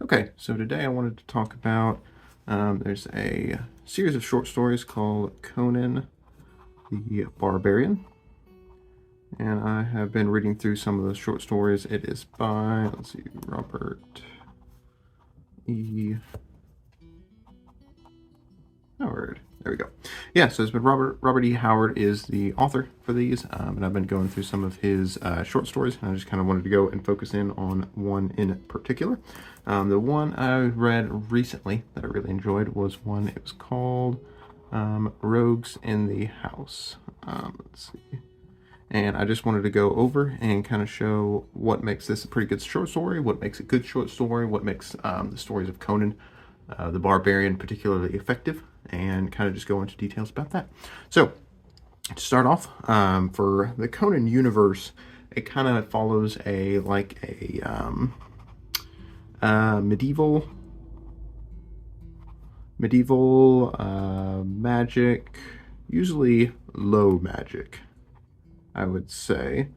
Okay, so today I wanted to talk about there's a series of short stories called Conan the Barbarian, and I have been reading through some of those short stories. It is by, let's see, Robert E. Howard. There we go. Yeah, so it's been Robert E. Howard is the author for these, and I've been going through some of his short stories, and I just kind of wanted to go and focus in on one in particular. The one I read recently that I really enjoyed was one, it was called Rogues in the House. Let's see. And I just wanted to go over and kind of show what makes this a pretty good short story, what makes a good short story, what makes the stories of Conan the Barbarian particularly effective, and kind of just go into details about that. So, to start off, for the Conan universe, it kind of follows a medieval magic, usually low magic, I would say.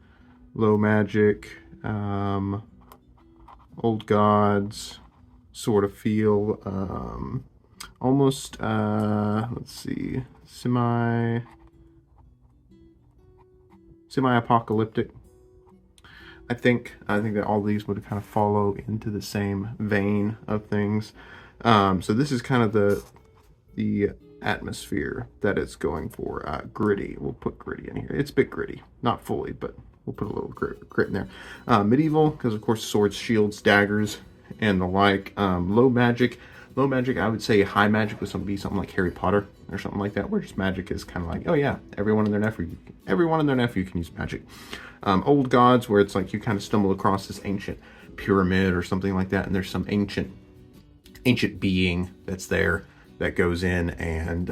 Low magic, old gods sort of feel, almost, let's see, semi-apocalyptic. I think that all these would kind of follow into the same vein of things. So this is kind of the atmosphere that it's going for. Gritty. We'll put gritty in here. It's a bit gritty, not fully, but we'll put a little grit in there. Medieval, because of course swords, shields, daggers, and the like. Low magic. Low magic, I would say high magic would be something like Harry Potter or something like that, where just magic is kind of like, oh yeah, everyone and their nephew can use magic. Old gods, where it's like you kind of stumble across this ancient pyramid or something like that, and there's some ancient being that's there that goes in and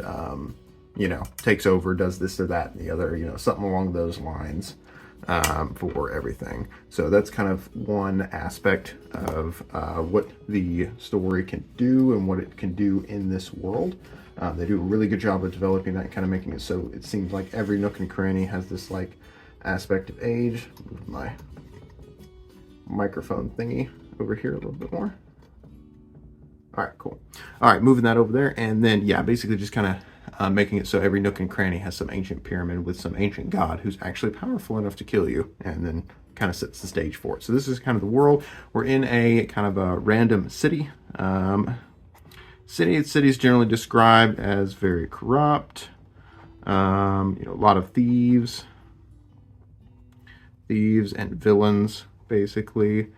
takes over, does this or that and the other, something along those lines. For everything. So that's kind of one aspect of what the story can do and what it can do in this world. They do a really good job of developing that, kind of making it so it seems like every nook and cranny has this like aspect of age. Move my microphone thingy over here a little bit more. All right, cool. All right, moving that over there, and then yeah, basically just kind of making it so every nook and cranny has some ancient pyramid with some ancient god who's actually powerful enough to kill you, and then kind of sets the stage for it. So this is kind of the world. We're in a kind of a random city. City is generally described as very corrupt. A lot of thieves and villains, basically.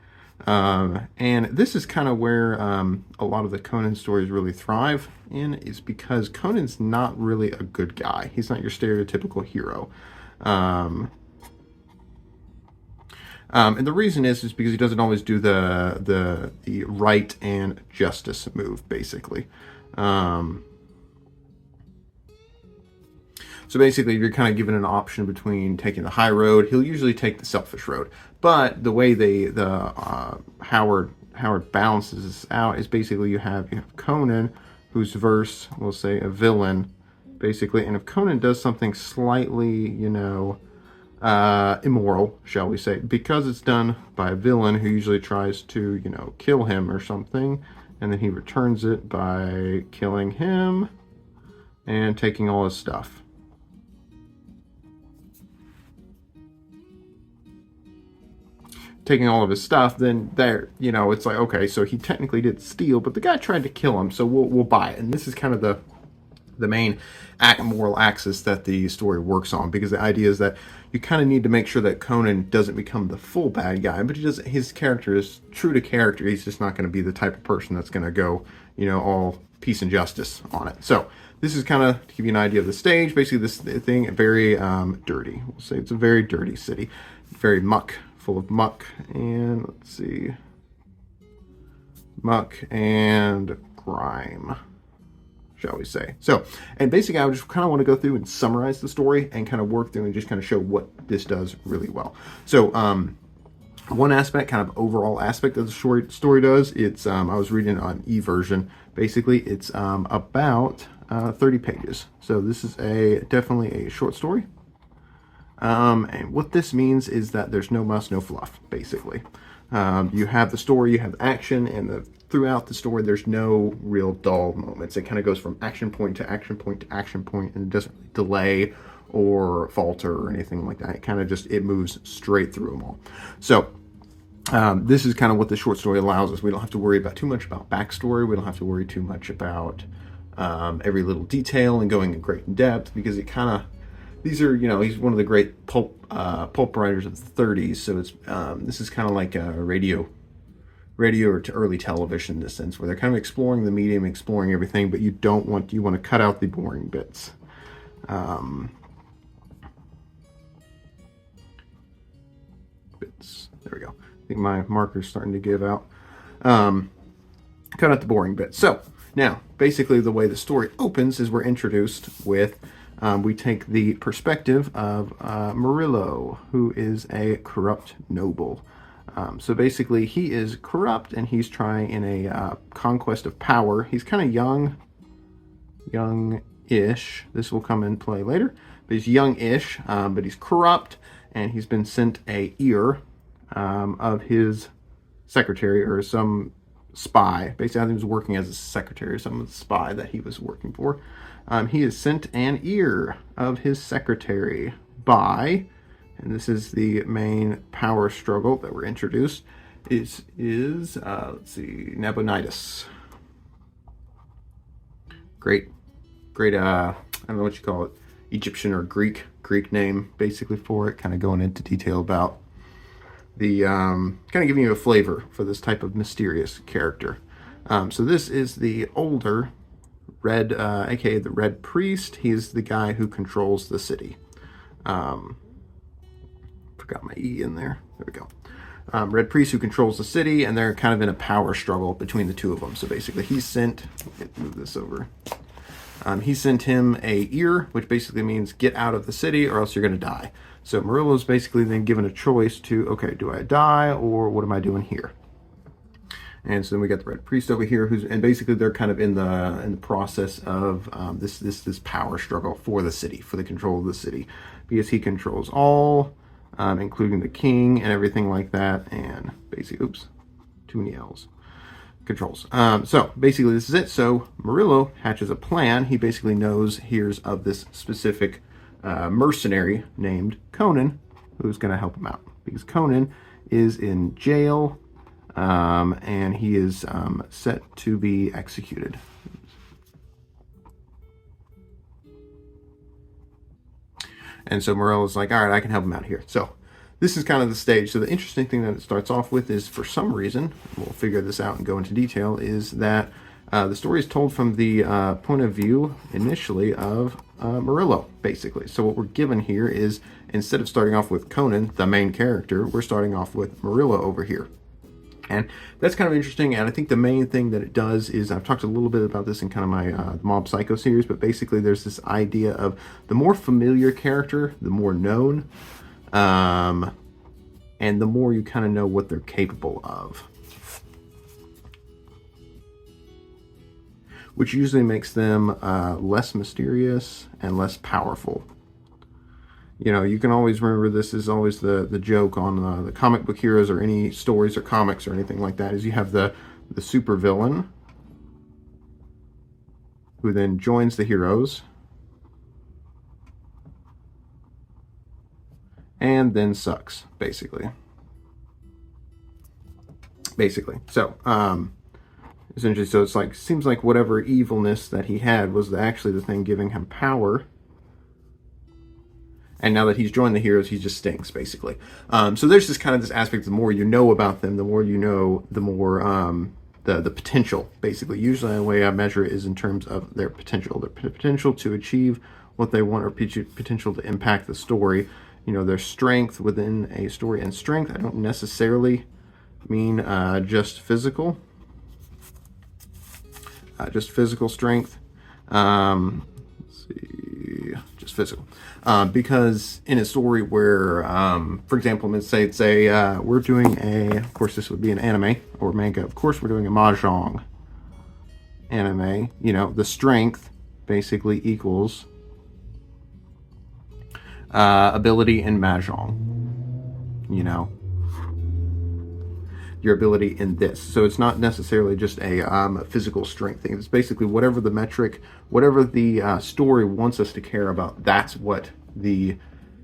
And this is kind of where a lot of the Conan stories really thrive in, is because Conan's not really a good guy. He's not your stereotypical hero. And the reason is because he doesn't always do the right and justice move, basically. So basically, you're kind of given an option between taking the high road. He'll usually take the selfish road, but the way Howard balances this out is basically you have Conan, whose verse will say a villain, basically, and if Conan does something slightly, immoral, shall we say, because it's done by a villain who usually tries to, kill him or something, and then he returns it by killing him and taking all his stuff. Taking all of his stuff, then there, it's like, okay, so he technically did steal, but the guy tried to kill him, so we'll buy it. And this is kind of the main moral axis that the story works on, because the idea is that you kind of need to make sure that Conan doesn't become the full bad guy, but his character is true to character. He's just not going to be the type of person that's going to go, all peace and justice on it. So this is kind of to give you an idea of the stage. Basically, this thing very dirty. We'll say it's a very dirty city, very full of muck, and let's see, muck and grime, shall we say. So, and basically I just kind of want to go through and summarize the story and kind of work through and just kind of show what this does really well. So, one aspect, kind of overall aspect of the story does, it's, I was reading on e-version, basically it's about 30 pages. So this is definitely a short story. And what this means is that there's no muss, no fluff, basically. You have the story, you have action, and the throughout the story, there's no real dull moments. It kind of goes from action point to action point to action point, and it doesn't delay or falter or anything like that. It kind of just, it moves straight through them all. So this is kind of what the short story allows us. We don't have to worry about too much about backstory. We don't have to worry too much about every little detail and going in great depth, because it kind of, these are, you know, he's one of the great pulp writers of the 30s. So it's this is kind of like a radio or to early television in this sense, where they're kind of exploring the medium, exploring everything, but you want to cut out the boring bits. There we go. I think my marker's starting to give out. Cut out the boring bits. So now, basically, the way the story opens is we're introduced with, we take the perspective of Murillo, who is a corrupt noble. So basically, he is corrupt, and he's trying in a conquest of power. He's kind of young-ish. This will come in play later. But he's young-ish, but he's corrupt, and he's been sent a ear of his secretary or some spy. Basically, I think he was working as a secretary or some spy that he was working for. He is sent an ear of his secretary by, and this is the main power struggle that we're introduced, is let's see, Nabonidus. Great, I don't know what you call it, Egyptian or Greek name basically for it, kind of going into detail about the, kind of giving you a flavor for this type of mysterious character. So this is the older Red, aka the Red Priest. He's the guy who controls the city. Forgot my E in there. There we go. Red Priest who controls the city, and they're kind of in a power struggle between the two of them. So basically, he sent, move this over. He sent him a ear, which basically means get out of the city or else you're going to die. So Murillo's basically then given a choice to, okay, do I die or what am I doing here? And so then we got the Red Priest over here, and basically they're kind of in the process of this power struggle for the city, for the control of the city, because he controls all, including the king and everything like that. And basically, oops, too many L's. Controls. So basically this is it. So Murillo hatches a plan. He basically hears of this specific mercenary named Conan, who's going to help him out, because Conan is in jail, and he is set to be executed. And so Murillo's like, all right, I can help him out here. So this is kind of the stage. So the interesting thing that it starts off with is, for some reason, we'll figure this out and go into detail, is that the story is told from the point of view initially of Murillo, basically. So what we're given here is, instead of starting off with Conan, the main character, we're starting off with Murillo over here. And that's kind of interesting, and I think the main thing that it does is, I've talked a little bit about this in kind of my Mob Psycho series, but basically there's this idea of the more familiar character, the more known, and the more you kind of know what they're capable of. Which usually makes them less mysterious and less powerful. You know, you can always remember, this is always the joke on the comic book heroes or any stories or comics or anything like that, is you have the super villain who then joins the heroes and then sucks, basically. So, essentially, so it's like, seems like whatever evilness that he had was actually the thing giving him power. And now that he's joined the heroes, he just stinks, basically. So there's this kind of this aspect, the more you know about them, the more you know, the more the potential, basically. Usually the way I measure it is in terms of their potential to achieve what they want, or potential to impact the story. You know, their strength within a story. And strength, I don't necessarily mean just physical. Just physical strength. Let's see, just physical. Because in a story where, for example, let's say we're doing of course this would be an anime or manga, of course we're doing a mahjong anime, you know, the strength basically equals ability in mahjong, you know. your ability in this. So it's not necessarily just a physical strength thing. It's basically whatever the metric, whatever the story wants us to care about, that's what the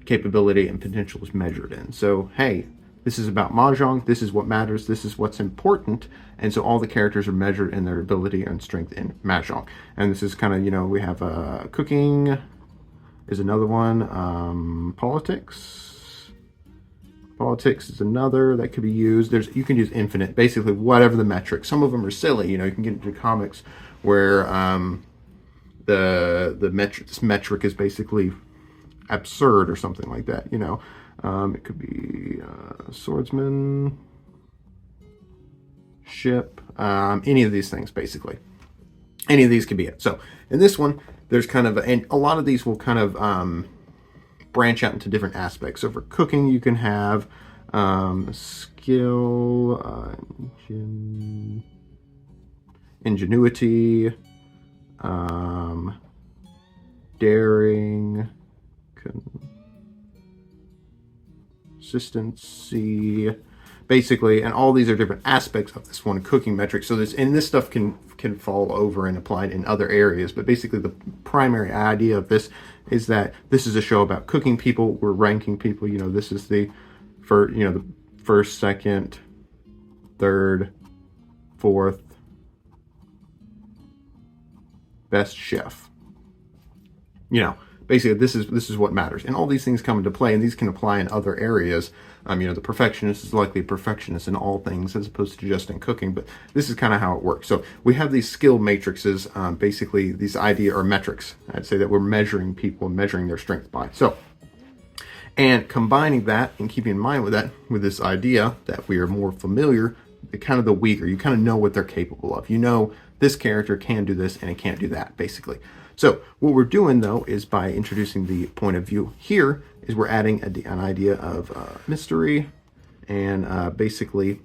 capability and potential is measured in. So, hey, this is about Mahjong, this is what matters, this is what's important, and so all the characters are measured in their ability and strength in Mahjong. And this is kind of, you know, we have cooking is another one, politics is another that could be used. You can use infinite, basically whatever the metric. Some of them are silly, you know, you can get into comics where this metric is basically absurd or something like that, you know. It could be swordsman, ship, any of these things, basically. Any of these could be it. So in this one, there's kind of, and a lot of these will kind of branch out into different aspects. So for cooking, you can have skill, ingenuity, daring, consistency, basically, and all these are different aspects of this one cooking metric. So this stuff can fall over and applied in other areas, but basically the primary idea of this is that this is a show about cooking people. We're ranking people. You know, this is the first, second, third, fourth best chef. You know, basically this is what matters, and all these things come into play, and these can apply in other areas. You know, the perfectionist is likely a perfectionist in all things as opposed to just in cooking, but this is kind of how it works. So we have these skill matrices, basically these idea or metrics, I'd say, that we're measuring people and measuring their strength by. So, and combining that and keeping in mind with that, with this idea that we are more familiar, kind of the weaker, you kind of know what they're capable of. You know, this character can do this and it can't do that, basically. So what we're doing, though, is by introducing the point of view here, is we're adding an idea of mystery and basically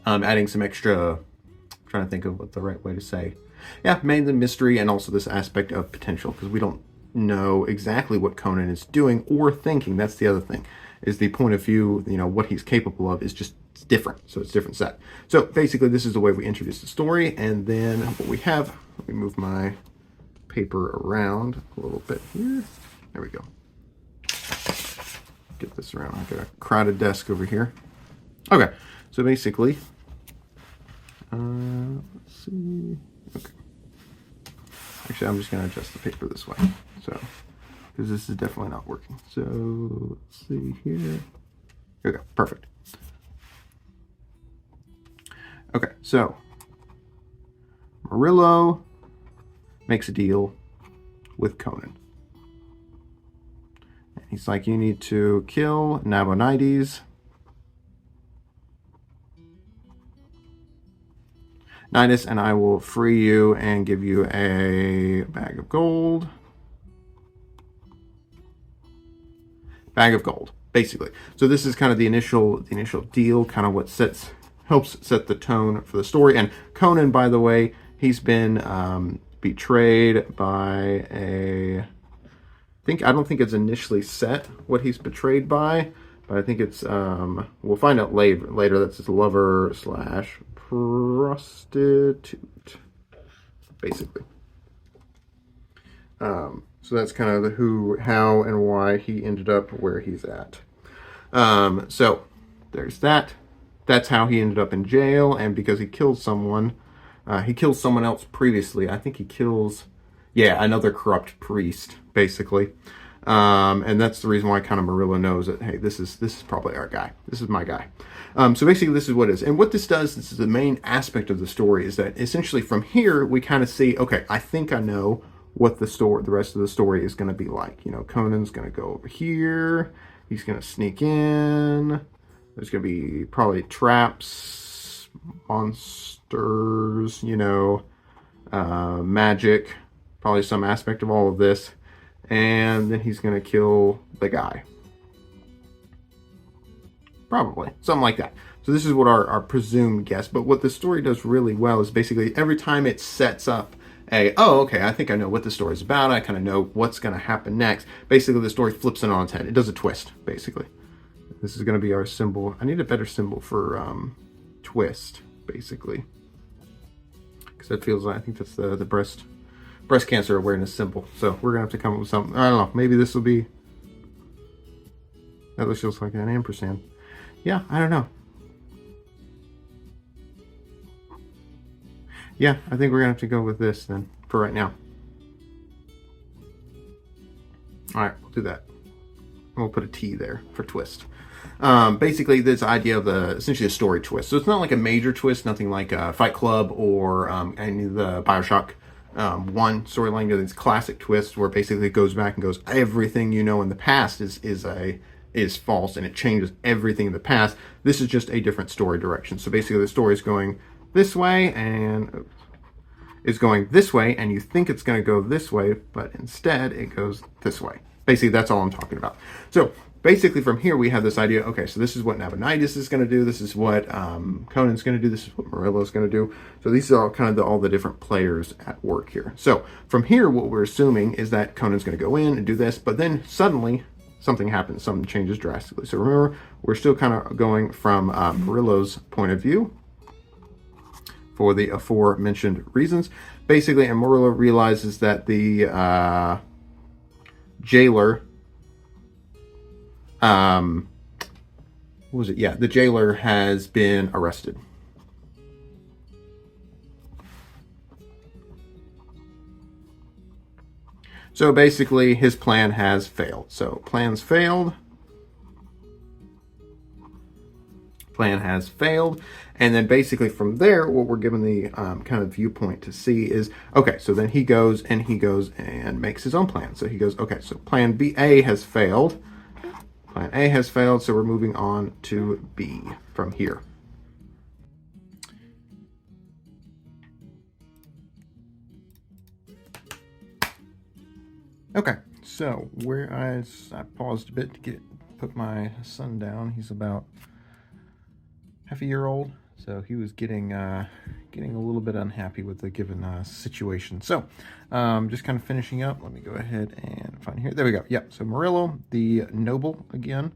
adding some extra, I'm trying to think of what the right way to say. Yeah, mainly mystery and also this aspect of potential, because we don't know exactly what Conan is doing or thinking. That's the other thing, is the point of view, you know, what he's capable of is just different. So it's a different set. So basically this is the way we introduce the story, and then what we have, let me move my paper around a little bit here. There we go. Get this around. I've got a crowded desk over here. Okay, so basically, let's see. Okay. Actually, I'm just going to adjust the paper this way. So, because this is definitely not working. So, let's see here. Here we go. Perfect. Okay, so Murillo makes a deal with Conan. And he's like, you need to kill Nabonidus. Nidus, and I will free you and give you a bag of gold. Bag of gold, basically. So this is kind of the initial deal, kind of what helps set the tone for the story. And Conan, by the way, he's been betrayed by I don't think it's initially set what he's betrayed by, but I think it's we'll find out later that's his lover / prostitute, basically. So that's kind of the who, how, and why he ended up where he's at. So there's that. That's how he ended up in jail, and because he killed someone else previously. I think he kills, another corrupt priest, basically. And that's the reason why kind of Murillo knows that, hey, this is probably our guy. This is my guy. So basically this is what it is. And what this is the main aspect of the story, is that essentially from here we kind of see, okay, I think I know what the rest of the story is going to be like. You know, Conan's going to go over here. He's going to sneak in. There's going to be probably traps, monsters, you know, magic, probably some aspect of all of this. And then he's going to kill the guy. Probably. Something like that. So this is what our presumed guess. But what the story does really well is basically every time it sets up okay, I think I know what the story's about. I kind of know what's going to happen next. Basically, the story flips it on its head. It does a twist, basically. This is going to be our symbol. I need a better symbol for twist, basically. Because that feels like, I think that's the breast cancer awareness symbol. So we're going to have to come up with something. I don't know. Maybe this will be... That looks just like an ampersand. Yeah, I don't know. Yeah, I think we're going to have to go with this then, for right now. Alright, we'll do that. And we'll put a T there for twist. Basically, this idea of essentially a story twist. So it's not like a major twist, nothing like Fight Club or any of the Bioshock 1 storyline. These classic twists where basically it goes back and goes, everything you know in the past is false, and it changes everything in the past. This is just a different story direction. So basically the story is going this way, and it's going this way, and you think it's going to go this way, but instead it goes this way. Basically, that's all I'm talking about. So basically from here we have this idea, okay, so this is what Nabonidus is going to do, this is what Conan's going to do, this is what Murillo's going to do. So these are all kind of all the different players at work here. So from here, what we're assuming is that Conan's going to go in and do this, but then suddenly something happens, something changes drastically. So remember, we're still kind of going from Murillo's point of view for the aforementioned reasons. Basically, and Murillo realizes that the jailer, what was it? Yeah, the jailer has been arrested. So basically, his plan has failed. So plans failed. Plan has failed. And then basically from there, what we're given the kind of viewpoint to see is, okay, so then he goes and makes his own plan. So he goes, okay, so plan A has failed. Plan A has failed, so we're moving on to B from here. Okay, so where I paused a bit to put my son down. He's about half a year old, so he was getting a little bit unhappy with the given situation. So just kind of finishing up. Let me go ahead and find here. There we go. Yep. So Murillo, the noble again.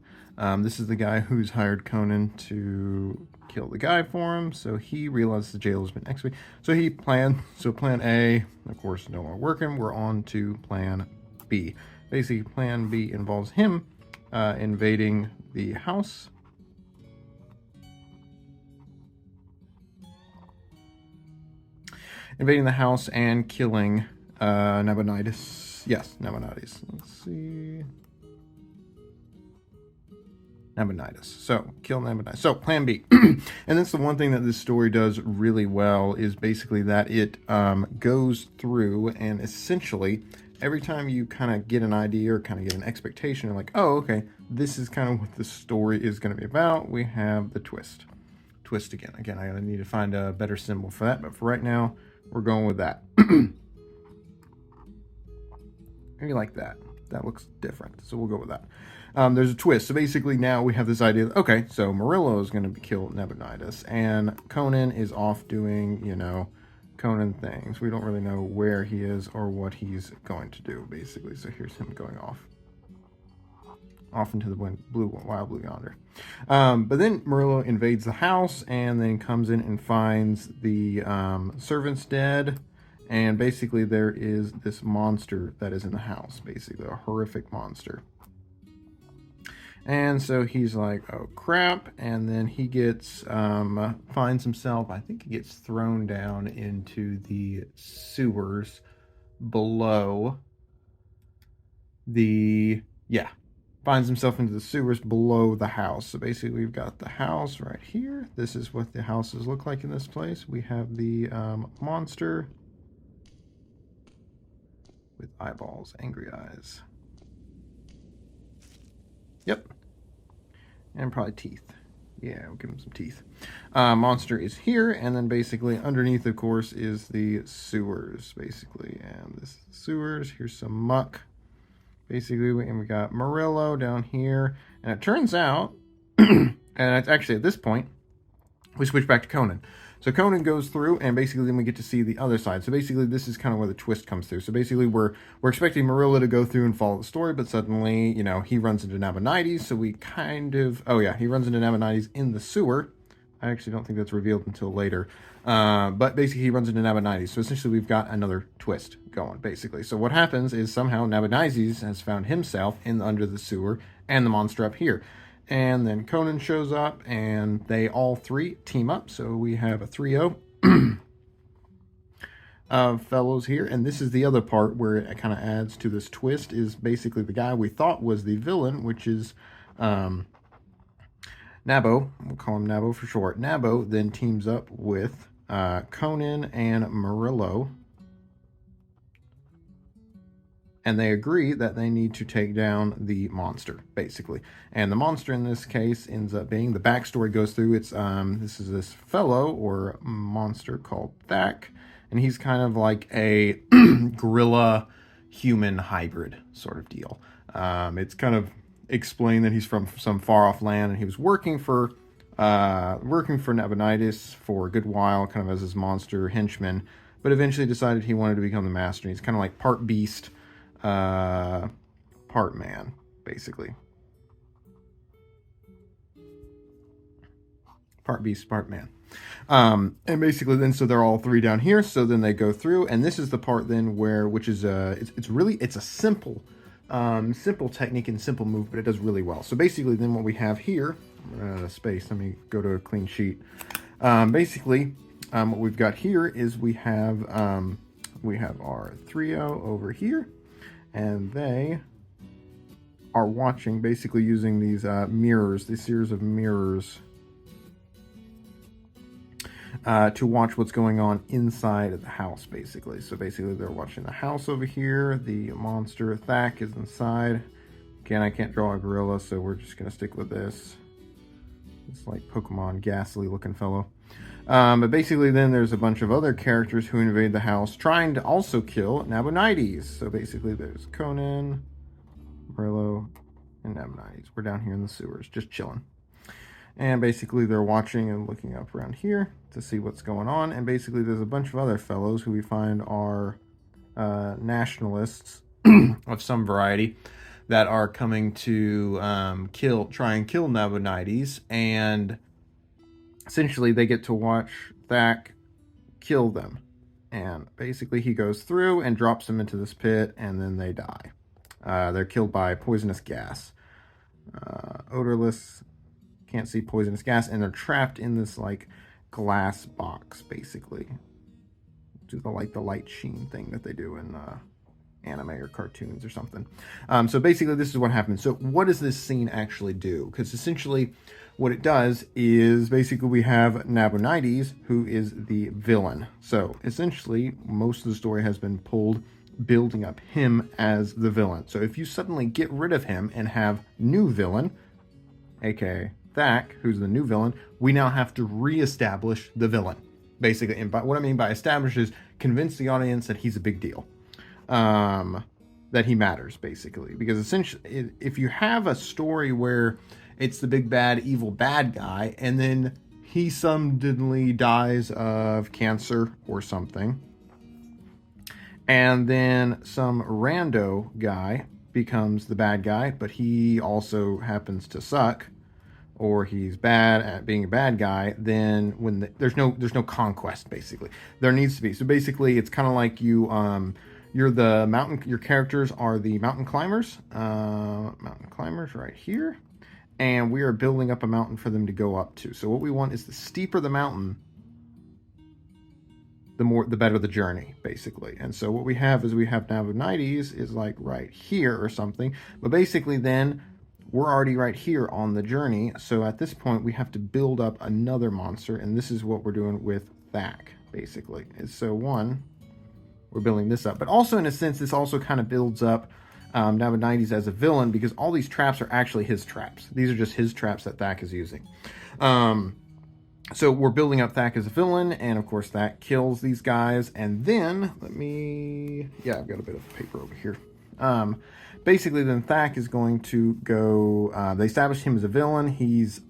This is the guy who's hired Conan to kill the guy for him. So he realizes the jailer's been executed. So he planned. So plan A, of course, no more working. We're on to plan B. Basically, plan B involves him invading the house. Invading the house and killing Nabonidus. Yes, Nabonidus. Let's see. Nabonidus. So, kill Nabonidus. So, plan B. And that's the one thing that this story does really well, is basically that it goes through and essentially, every time you kind of get an idea or kind of get an expectation, you're like, oh, okay, this is kind of what the story is going to be about. We have the twist. Twist again. Again, I need to find a better symbol for that, but for right now, we're going with that. Maybe like that. That looks different, so we'll go with that. There's a twist. So basically now we have this idea that, okay, so Murillo is going to kill Nabonidus, and Conan is off doing, Conan things. We don't really know where he is or what he's going to do, basically. So here's him going off into the wild blue yonder. But then Murillo invades the house and then comes in and finds the servants dead. And basically there is this monster that is in the house, basically a horrific monster. And so he's like, oh crap. And then he gets, finds himself, I think he gets thrown down into the sewers below finds himself into the sewers below the house. So basically we've got the house right here. This is what the houses look like in this place. We have the monster with eyeballs, angry eyes. Yep. And probably teeth. Yeah, we'll give him some teeth. Monster is here, and then basically underneath, of course, is the sewers, basically. And this is the sewers. Here's some muck. Basically, and we got Murillo down here. And it turns out, and it's actually at this point, we switch back to Conan. So Conan goes through, and basically then we get to see the other side. So basically this is kind of where the twist comes through. So basically we're expecting Marilla to go through and follow the story, but suddenly, you know, he runs into Nabonidus, so we kind of... Oh yeah, he runs into Nabonidus in the sewer. I actually don't think that's revealed until later. But basically he runs into Nabonidus. So essentially we've got another twist going, basically. So what happens is somehow Nabonidus has found himself under the sewer and the monster up here. And then Conan shows up, and they all three team up. So we have a trio of fellows here. And this is the other part where it kind of adds to this twist, is basically the guy we thought was the villain, which is Nabo. We'll call him Nabo for short. Nabo then teams up with Conan and Murillo. And they agree that they need to take down the monster, basically. And the monster in this case ends up being, the backstory goes through, it's this is this fellow or monster called Thak, and he's kind of like a gorilla human hybrid sort of deal. It's kind of explained that he's from some far off land, and he was working for Nabonidus for a good while, kind of as his monster henchman, but eventually decided he wanted to become the master. He's kind of like part beast, part man, basically. Part beast, part man. And basically then, so they're all three down here, so then they go through, and this is the part then where, which is, it's a simple technique and simple move, but it does really well. So basically then what we have here, out of space, let me go to a clean sheet. Basically, what we've got here is we have our trio over here, and they are watching, basically using these mirrors, these series of mirrors, to watch what's going on inside of the house, basically. So basically they're watching the house over here. The monster Thak is inside. Again, I can't draw a gorilla, so we're just going to stick with this. It's like Pokemon, ghastly looking fellow. But basically then there's a bunch of other characters who invade the house, trying to also kill Nabonidus. So basically there's Conan, Murillo, and Nabonidus. We're down here in the sewers, just chilling. And basically they're watching and looking up around here to see what's going on. And basically there's a bunch of other fellows who we find are nationalists of some variety that are coming to try and kill Nabonidus. And essentially they get to watch Thak kill them. And basically he goes through and drops them into this pit, and then they die. They're killed by poisonous gas. Odorless, can't see poisonous gas, and they're trapped in this like glass box, basically. Do the light sheen thing that they do in anime or cartoons or something. So basically this is what happens. So what does this scene actually do? Because essentially what it does is basically we have Nabonidus, who is the villain. So essentially most of the story has been pulled building up him as the villain. So if you suddenly get rid of him and have new villain, aka Thak, who's the new villain, we now have to reestablish the villain, basically. And what I mean by establish is convince the audience that he's a big deal, that he matters, basically. Because essentially, if you have a story where it's the big bad evil bad guy, and then he suddenly dies of cancer or something, and then some rando guy becomes the bad guy, but he also happens to suck, or he's bad at being a bad guy, then when there's no conquest, basically. There needs to be. So basically it's kind of like you're the mountain, your characters are the mountain climbers right here, and we are building up a mountain for them to go up to. So what we want is, the steeper the mountain, the better the journey, basically. And so what we have is, we have Nabonidus is like right here or something, but basically then we're already right here on the journey. So at this point we have to build up another monster, and this is what we're doing with Thak, basically. So one, we're building this up, but also in a sense this also kind of builds up Nabonidus as a villain, because all these traps are actually his traps. These are just his traps that Thak is using. So we're building up Thak as a villain, and of course Thak kills these guys. And then I've got a bit of paper over here. Basically then Thak is going to go, they establish him as a villain. He's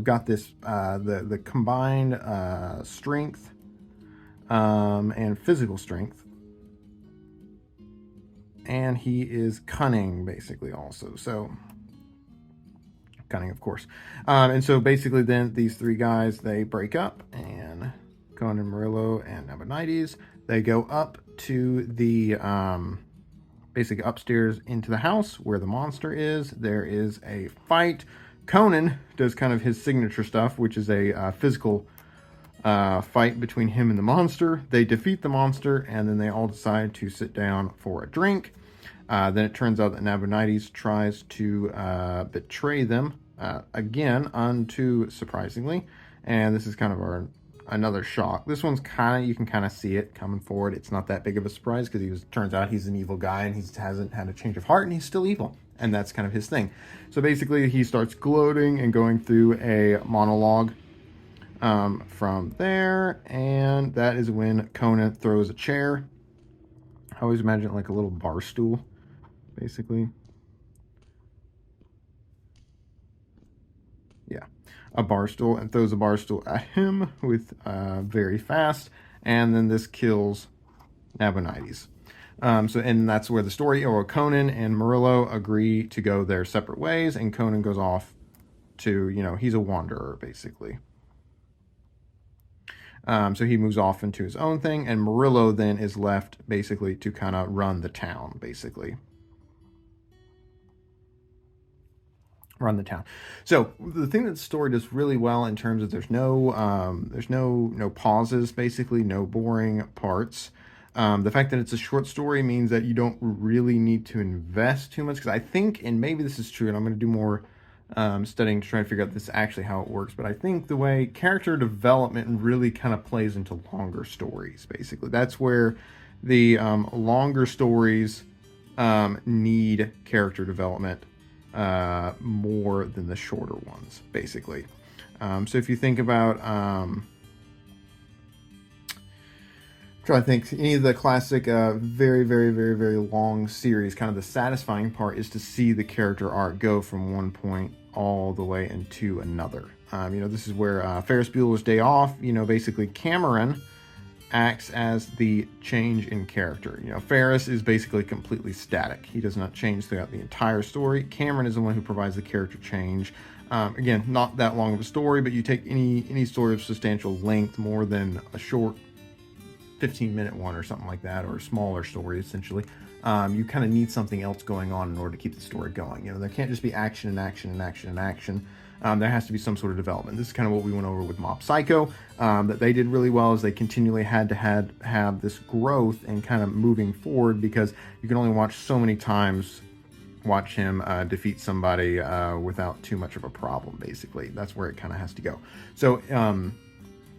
got this the combined strength and physical strength, and he is cunning basically also. So cunning, of course. And so basically then these three guys, they break up, and Conan, Murillo, and Nabonidus, they go up to the basically upstairs into the house where the monster is. There is a fight. Conan does kind of his signature stuff, which is a physical fight between him and the monster. They defeat the monster, and then they all decide to sit down for a drink. Then it turns out that Nabonidus tries to betray them again, unto surprisingly, and this is kind of another shock. This one's you can kind of see it coming forward. It's not that big of a surprise because turns out he's an evil guy, and he hasn't had a change of heart, and he's still evil, and that's kind of his thing. So basically, he starts gloating and going through a monologue from there, and that is when Conan throws a chair. I always imagine it like a little bar stool, basically. Yeah, a bar stool, and throws a bar stool at him with very fast, and then this kills Nabonidus. And that's where the story, or Conan and Murillo agree to go their separate ways, and Conan goes off to, he's a wanderer basically. So he moves off into his own thing, and Murillo then is left basically to kind of run the town, basically. Run the town. So the thing that the story does really well in terms of there's no pauses, basically, no boring parts. The fact that it's a short story means that you don't really need to invest too much, because I think, and maybe this is true, and I'm going to do more studying to try and figure out this actually how it works, but I think the way character development really kind of plays into longer stories, basically. That's where the longer stories need character development more than the shorter ones, basically. So if you think about try to think any of the classic very, very, very, very long series, kind of the satisfying part is to see the character arc go from one point all the way into another. This is where Ferris Bueller's Day Off, basically Cameron acts as the change in character. Ferris is basically completely static. He does not change throughout the entire story. Cameron is the one who provides the character change. Again, not that long of a story, but you take any sort of substantial length, more than a short 15-minute one or something like that, or a smaller story, essentially. You kind of need something else going on in order to keep the story going. There can't just be action and action and action and action. There has to be some sort of development. This is kind of what we went over with Mob Psycho, that they did really well, is they continually had to have this growth and kind of moving forward, because you can only watch so many times watch him defeat somebody without too much of a problem, basically. That's where it kind of has to go. So,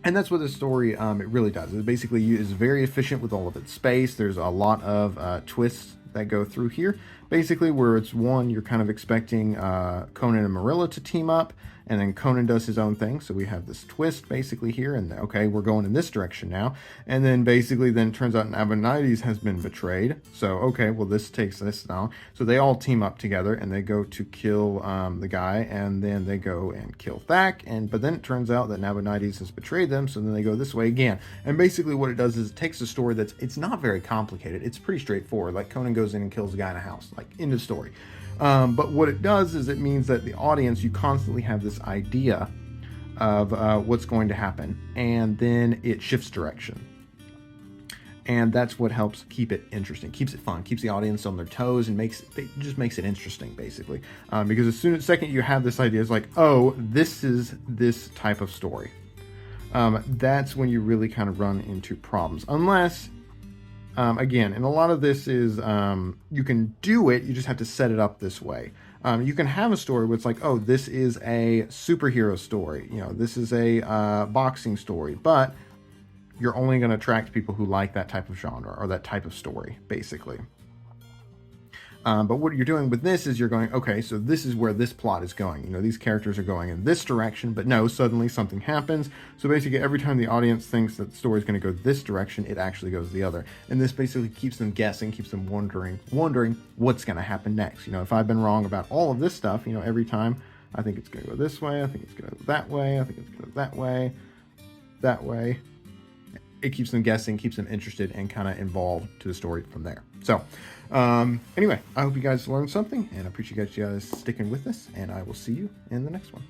and that's what the story, it really does. It basically is very efficient with all of its space. There's a lot of twists that go through here. Basically, where it's one, you're kind of expecting Conan and Murillo to team up, and then Conan does his own thing. So we have this twist basically here, and okay, we're going in this direction now. And then basically then it turns out Nabonidus has been betrayed. So, okay, well, this takes this now. So they all team up together, and they go to kill the guy, and then they go and kill Thak. But then it turns out that Nabonidus has betrayed them, so then they go this way again. And basically what it does is it takes a story it's not very complicated. It's pretty straightforward. Like, Conan goes in and kills a guy in a house, like, end of story. But what it does is it means that the audience, you constantly have this idea of what's going to happen, and then it shifts direction. And that's what helps keep it interesting, keeps it fun, keeps the audience on their toes, and just makes it interesting, basically. Because as soon as second you have this idea, it's like, oh, this is this type of story. That's when you really kind of run into problems. Unless, again, and a lot of this is, you can do it, you just have to set it up this way. You can have a story where it's like, oh, this is a superhero story, this is a boxing story, but you're only going to attract people who like that type of genre or that type of story, basically. But what you're doing with this is you're going, okay, so this is where this plot is going. These characters are going in this direction, but no, suddenly something happens. So basically every time the audience thinks that the story is going to go this direction, it actually goes the other. And this basically keeps them guessing, keeps them wondering what's going to happen next. If I've been wrong about all of this stuff, every time I think it's going to go this way. I think it's going to go that way. I think it's going to go that way, that way. It keeps them guessing, keeps them interested, and kind of involved to the story from there. So anyway, I hope you guys learned something, and I appreciate you guys sticking with us, and I will see you in the next one.